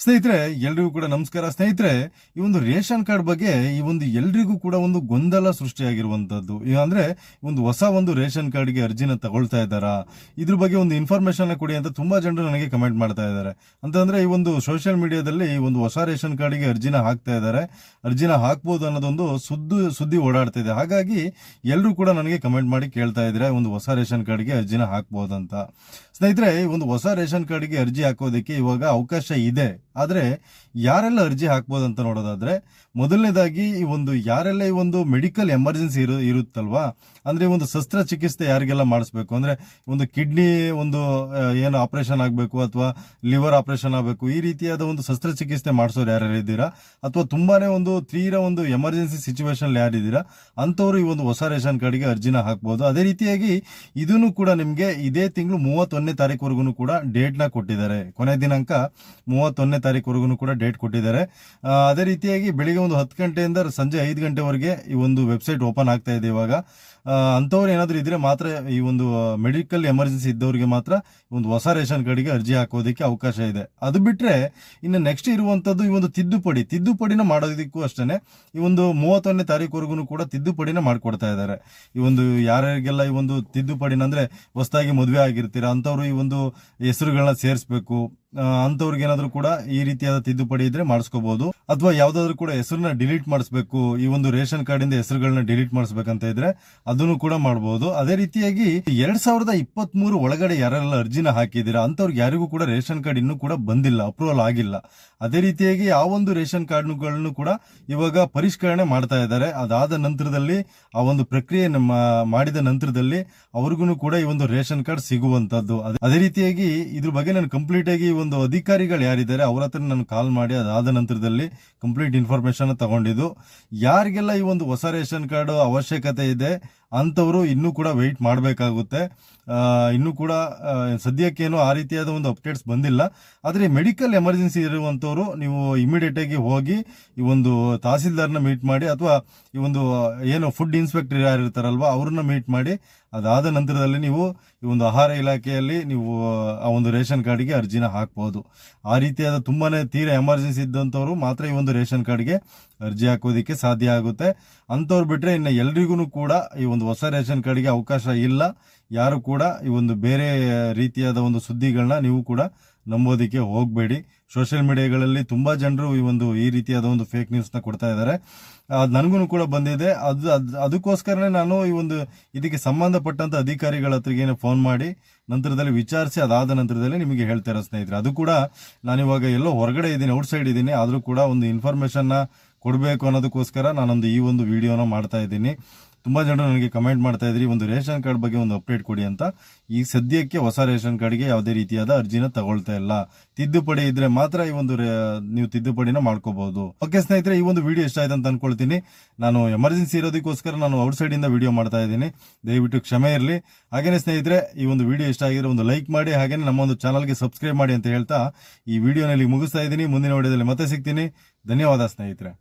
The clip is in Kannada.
ಸ್ನೇಹಿತರೆ, ಎಲ್ರಿಗೂ ಕೂಡ ನಮಸ್ಕಾರ. ಸ್ನೇಹಿತರೆ, ಈ ಒಂದು ರೇಷನ್ ಕಾರ್ಡ್ ಬಗ್ಗೆ ಈ ಒಂದು ಎಲ್ರಿಗೂ ಕೂಡ ಒಂದು ಗೊಂದಲ ಸೃಷ್ಟಿಯಾಗಿರುವಂತದ್ದು. ಅಂದ್ರೆ ಒಂದು ಹೊಸ ಒಂದು ರೇಷನ್ ಕಾರ್ಡ್ಗೆ ಅರ್ಜಿನ ತಗೊಳ್ತಾ ಇದ್ದಾರಾ, ಇದ್ರ ಬಗ್ಗೆ ಒಂದು ಇನ್ಫಾರ್ಮೇಶನ್ ಕೊಡಿ ಅಂತ ತುಂಬಾ ಜನರು ನನಗೆ ಕಮೆಂಟ್ ಮಾಡ್ತಾ ಇದ್ದಾರೆ. ಅಂತಂದ್ರೆ ಈ ಒಂದು ಸೋಷಿಯಲ್ ಮೀಡಿಯಾದಲ್ಲಿ ಈ ಒಂದು ಹೊಸ ರೇಷನ್ ಕಾರ್ಡ್ಗೆ ಅರ್ಜಿನ ಹಾಕ್ತಾ ಇದ್ದಾರೆ, ಅರ್ಜಿನ ಹಾಕ್ಬೋದು ಅನ್ನೋದೊಂದು ಸುದ್ದಿ ಓಡಾಡ್ತಾ ಇದೆ. ಹಾಗಾಗಿ ಎಲ್ಲರೂ ಕೂಡ ನನಗೆ ಕಮೆಂಟ್ ಮಾಡಿ ಕೇಳ್ತಾ ಇದ್ರೆ ಒಂದು ಹೊಸ ರೇಷನ್ ಕಾರ್ಡ್ಗೆ ಅರ್ಜಿನ ಹಾಕ್ಬೋದಂತ. ಸ್ನೇಹಿತರೆ, ಈ ಒಂದು ಹೊಸ ರೇಷನ್ ಕಾರ್ಡ್ಗೆ ಅರ್ಜಿ ಹಾಕೋದಕ್ಕೆ ಇವಾಗ ಅವಕಾಶ ಇದೆ. ಆದ್ರೆ ಯಾರೆಲ್ಲ ಅರ್ಜಿ ಹಾಕ್ಬೋದು ಅಂತ ನೋಡೋದಾದ್ರೆ, ಮೊದಲನೇದಾಗಿ ಯಾರೆಲ್ಲ ಈ ಒಂದು ಮೆಡಿಕಲ್ ಎಮರ್ಜೆನ್ಸಿ ಇರುತ್ತಲ್ವಾ, ಅಂದ್ರೆ ಒಂದು ಶಸ್ತ್ರಚಿಕಿತ್ಸೆ ಯಾರಿಗೆಲ್ಲ ಮಾಡಿಸ್ಬೇಕು, ಅಂದ್ರೆ ಒಂದು ಕಿಡ್ನಿ ಏನು ಆಪರೇಷನ್ ಆಗಬೇಕು ಅಥವಾ ಲಿವರ್ ಆಪರೇಷನ್ ಆಗಬೇಕು, ಈ ರೀತಿಯಾದ ಒಂದು ಶಸ್ತ್ರಚಿಕಿತ್ಸೆ ಮಾಡಿಸೋರು ಯಾರ್ಯಾರಿದ್ದೀರಾ, ಅಥವಾ ತುಂಬಾನೇ ತೀರಾ ಎಮರ್ಜೆನ್ಸಿ ಸಿಚುವೇಶನ್ ಯಾರಿದ್ದೀರಾ ಅಂತವರು ಈ ಒಂದು ಹೊಸ ರೇಷನ್ ಕಾರ್ಡ್ಗೆ ಅರ್ಜಿನ ಹಾಕ್ಬೋದು. ಅದೇ ರೀತಿಯಾಗಿ ಇದನ್ನು ಕೂಡ ನಿಮ್ಗೆ ಇದೇ ತಿಂಗಳು 31ನೇ ತಾರೀಕುವರೆಗೂ ಕೂಡ ಡೇಟ್ ನ ಕೊಟ್ಟಿದ್ದಾರೆ. ಕೊನೆ ದಿನಾಂಕ 31ನೇ ತಾರೀಕುವರೆಗೂ ಕೂಡ ಡೇಟ್ ಕೊಟ್ಟಿದ್ದಾರೆ. ಅದೇ ರೀತಿಯಾಗಿ ಬೆಳಿಗ್ಗೆ 10 ಗಂಟೆಯಿಂದ ಸಂಜೆ 5 ಗಂಟೆವರೆಗೆ ಈ ಒಂದು ವೆಬ್ಸೈಟ್ ಓಪನ್ ಆಗ್ತಾ ಇದೆ. ಇವಾಗ ಅಂತವ್ರು ಏನಾದ್ರು ಇದ್ರೆ ಮಾತ್ರ, ಈ ಒಂದು ಮೆಡಿಕಲ್ ಎಮರ್ಜೆನ್ಸಿ ಇದ್ದವರಿಗೆ ಮಾತ್ರ ಒಂದು ಹೊಸ ರೇಷನ್ ಕಾರ್ಡ್ಗೆ ಅರ್ಜಿ ಹಾಕೋದಕ್ಕೆ ಅವಕಾಶ ಇದೆ. ಅದು ಬಿಟ್ರೆ ಇನ್ನು ನೆಕ್ಸ್ಟ್ ಇರುವಂತದ್ದು ಈ ಒಂದು ತಿದ್ದುಪಡಿನ ಮಾಡೋದಕ್ಕೂ ಅಷ್ಟೇ ಈ ಒಂದು 31ನೇ ತಾರೀಕುವರೆಗೂ ಕೂಡ ತಿದ್ದುಪಡಿನ ಮಾಡ್ಕೊಡ್ತಾ ಇದ್ದಾರೆ. ಯಾರಿಗೆಲ್ಲ ಈ ಒಂದು ತಿದ್ದುಪಡಿನ ಅಂದ್ರೆ ಹೊಸದಾಗಿ ಮದುವೆ ಆಗಿರ್ತೀರಾ ಅಂತವ್ರು ಈ ಒಂದು ಹೆಸರುಗಳನ್ನ ಸೇರಿಸಬೇಕು ಅಂತವ್ರಿಗೆ ಏನಾದ್ರು ಕೂಡ ಈ ರೀತಿಯಾದ ತಿದ್ದುಪಡಿ ಇದ್ರೆ ಮಾಡಿಸ್ಕೋಬಹುದು. ಅಥವಾ ಯಾವ್ದಾದ್ರು ಕೂಡ ಹೆಸರನ್ನ ಡಿಲೀಟ್ ಮಾಡಿಸ್ಬೇಕು, ಈ ಒಂದು ರೇಷನ್ ಕಾರ್ಡ್ ಇಂದ ಹೆಸರುಗಳನ್ನ ಡಿಲೀಟ್ ಮಾಡಿಸ್ಬೇಕಂತ ಇದ್ರೆ ಅದನ್ನು ಕೂಡ ಮಾಡಬಹುದು. ಅದೇ ರೀತಿಯಾಗಿ 2023 ಒಳಗಡೆ ಯಾರೆಲ್ಲ ಅರ್ಜಿನ ಹಾಕಿದ್ದೀರಾ ಅಂತವ್ರಿಗೆ ಯಾರಿಗೂ ಕೂಡ ರೇಷನ್ ಕಾರ್ಡ್ ಇನ್ನೂ ಕೂಡ ಬಂದಿಲ್ಲ, ಅಪ್ರೂವಲ್ ಆಗಿಲ್ಲ. ಅದೇ ರೀತಿಯಾಗಿ ಆ ಒಂದು ರೇಷನ್ ಕಾರ್ಡ್ಗಳನ್ನು ಕೂಡ ಇವಾಗ ಪರಿಷ್ಕರಣೆ ಮಾಡ್ತಾ ಇದ್ದಾರೆ. ಅದಾದ ನಂತರದಲ್ಲಿ ಆ ಒಂದು ಪ್ರಕ್ರಿಯೆ ಮಾಡಿದ ನಂತರದಲ್ಲಿ ಅವ್ರಿಗೂ ಕೂಡ ಈ ಒಂದು ರೇಷನ್ ಕಾರ್ಡ್ ಸಿಗುವಂತದ್ದು. ಅದೇ ರೀತಿಯಾಗಿ ಇದ್ರ ಬಗ್ಗೆ ನಾನು ಕಂಪ್ಲೀಟ್ ಆಗಿ ಒಂದು ಅಧಿಕಾರಿಗಳು ಯಾರಿದ್ದಾರೆ ಅವ್ರ ಹತ್ರ ನಾನು ಕಾಲ್ ಮಾಡಿ ಅದಾದ ನಂತರದಲ್ಲಿ ಕಂಪ್ಲೀಟ್ ಇನ್ಫಾರ್ಮೇಶನ್ ತಗೊಂಡಿದ್ದು. ಯಾರಿಗೆಲ್ಲ ಈ ಒಂದು ಹೊಸ ರೇಷನ್ ಕಾರ್ಡ್ ಅವಶ್ಯಕತೆ ಇದೆ ಅಂತವರು ಇನ್ನೂ ಕೂಡ ವೆಯ್ಟ್ ಮಾಡಬೇಕಾಗುತ್ತೆ. ಇನ್ನೂ ಕೂಡ ಸದ್ಯಕ್ಕೇನು ಆ ರೀತಿಯಾದ ಒಂದು ಅಪ್ಡೇಟ್ಸ್ ಬಂದಿಲ್ಲ. ಆದ್ರೆ ಮೆಡಿಕಲ್ ಎಮರ್ಜೆನ್ಸಿ ಇರುವಂತವರು ನೀವು ಇಮಿಡಿಯೇಟ್ ಆಗಿ ಹೋಗಿ ಈ ಒಂದು ತಹಸೀಲ್ದಾರ್ನ ಮೀಟ್ ಮಾಡಿ, ಅಥವಾ ಈ ಒಂದು ಏನು ಫುಡ್ ಇನ್ಸ್ಪೆಕ್ಟರ್ ಯಾರಿರ್ತಾರಲ್ವಾ ಅವ್ರನ್ನ ಮೀಟ್ ಮಾಡಿ ಅದಾದ ನಂತರದಲ್ಲಿ ನೀವು ಈ ಒಂದು ಆಹಾರ ಇಲಾಖೆಯಲ್ಲಿ ನೀವು ಆ ಒಂದು ರೇಷನ್ ಕಾರ್ಡ್ಗೆ ಅರ್ಜಿನ ಹಾಕ್ಬಹುದು. ಆ ರೀತಿಯಾದ ತುಂಬಾನೇ ತೀರಾ ಎಮರ್ಜೆನ್ಸಿ ಇದ್ದಂಥವ್ರು ಮಾತ್ರ ಈ ಒಂದು ರೇಷನ್ ಕಾರ್ಡ್ಗೆ ಅರ್ಜಿ ಹಾಕೋದಿಕ್ಕೆ ಸಾಧ್ಯ ಆಗುತ್ತೆ. ಅಂತವ್ರು ಬಿಟ್ರೆ ಇನ್ನು ಎಲ್ರಿಗೂ ಕೂಡ ಈ ಒಂದು ಹೊಸ ರೇಷನ್ ಕಾರ್ಡ್ಗೆ ಅವಕಾಶ ಇಲ್ಲ. ಯಾರು ಕೂಡ ಈ ಒಂದು ಬೇರೆ ರೀತಿಯಾದ ಒಂದು ಸುದ್ದಿಗಳನ್ನ ನೀವು ಕೂಡ ನಂಬೋದಿಕ್ಕೆ ಹೋಗಬೇಡಿ. ಸೋಷಿಯಲ್ ಮೀಡಿಯಾಗಳಲ್ಲಿ ತುಂಬಾ ಜನರು ಈ ರೀತಿಯಾದ ಒಂದು ಫೇಕ್ ನ್ಯೂಸ್ ನ ಕೊಡ್ತಾ ಇದ್ದಾರೆ. ನನಗೂ ಕೂಡ ಬಂದಿದೆ. ಅದಕ್ಕೋಸ್ಕರನೇ ನಾನು ಇದಕ್ಕೆ ಸಂಬಂಧಪಟ್ಟಂತ ಅಧಿಕಾರಿಗಳ ಹತ್ರಗೇನೆ ಫೋನ್ ಮಾಡಿ ನಂತರದಲ್ಲಿ ವಿಚಾರಿಸಿ ಅದಾದ ನಂತರದಲ್ಲಿ ನಿಮಗೆ ಹೇಳ್ತಾ ಇರೋ ಸ್ನೇಹಿತರೆ. ಅದು ಕೂಡ ನಾನಿವಾಗ ಎಲ್ಲೋ ಹೊರಗಡೆ ಇದ್ದೀನಿ, ಔಟ್ ಸೈಡ್ ಇದ್ದೀನಿ, ಆದ್ರೂ ಕೂಡ ಒಂದು ಇನ್ಫಾರ್ಮೇಶನ್ ಕೊಡಬೇಕು ಅನ್ನೋದಕ್ಕೋಸ್ಕರ ನಾನೊಂದು ಈ ಒಂದು ವಿಡಿಯೋನ ಮಾಡ್ತಾ ಇದ್ದೀನಿ. ತುಂಬಾ ಜನರು ನನಗೆ ಕಮೆಂಟ್ ಮಾಡ್ತಾ ಇದ್ರಿ ಒಂದು ರೇಷನ್ ಕಾರ್ಡ್ ಬಗ್ಗೆ ಒಂದು ಅಪ್ಡೇಟ್ ಕೊಡಿ ಅಂತ. ಈ ಸದ್ಯಕ್ಕೆ ಹೊಸ ರೇಷನ್ ಕಾರ್ಡ್ಗೆ ಯಾವುದೇ ರೀತಿಯಾದ ಅರ್ಜಿನ ತಗೊಳ್ತಾ ಇಲ್ಲ. ತಿದ್ದುಪಡಿ ಇದ್ರೆ ಮಾತ್ರ ನೀವು ತಿದ್ದುಪಡಿನ ಮಾಡ್ಕೋಬಹುದು. ಓಕೆ ಸ್ನೇಹಿತರೆ, ಈ ಒಂದು ವಿಡಿಯೋ ಇಷ್ಟ ಆಯ್ತು ಅಂತ ಅನ್ಕೊಳ್ತೀನಿ. ನಾನು ಎಮರ್ಜೆನ್ಸಿ ಇರೋದಕ್ಕೋಸ್ಕರ ನಾನು ಔಟ್ ಸೈಡ್ ಇಂದ ವಿಡಿಯೋ ಮಾಡ್ತಾ ಇದ್ದೀನಿ, ದಯವಿಟ್ಟು ಕ್ಷಮೆ ಇರಲಿ. ಹಾಗೇನೆ ಸ್ನೇಹಿತರೆ, ಈ ಒಂದು ವಿಡಿಯೋ ಇಷ್ಟ ಆಗಿದ್ರೆ ಒಂದು ಲೈಕ್ ಮಾಡಿ, ಹಾಗೇನೆ ನಮ್ಮ ಒಂದು ಚಾನಲ್ಗೆ ಸಬ್ಸ್ಕ್ರೈಬ್ ಮಾಡಿ ಅಂತ ಹೇಳ್ತಾ ಈ ವಿಡಿಯೋನಲ್ಲಿ ಮುಗಿಸ್ತಾ ಇದ್ದೀನಿ. ಮುಂದಿನ ವಿಡಿಯೋದಲ್ಲಿ ಮತ್ತೆ ಸಿಗ್ತೀನಿ. ಧನ್ಯವಾದ ಸ್ನೇಹಿತರೆ.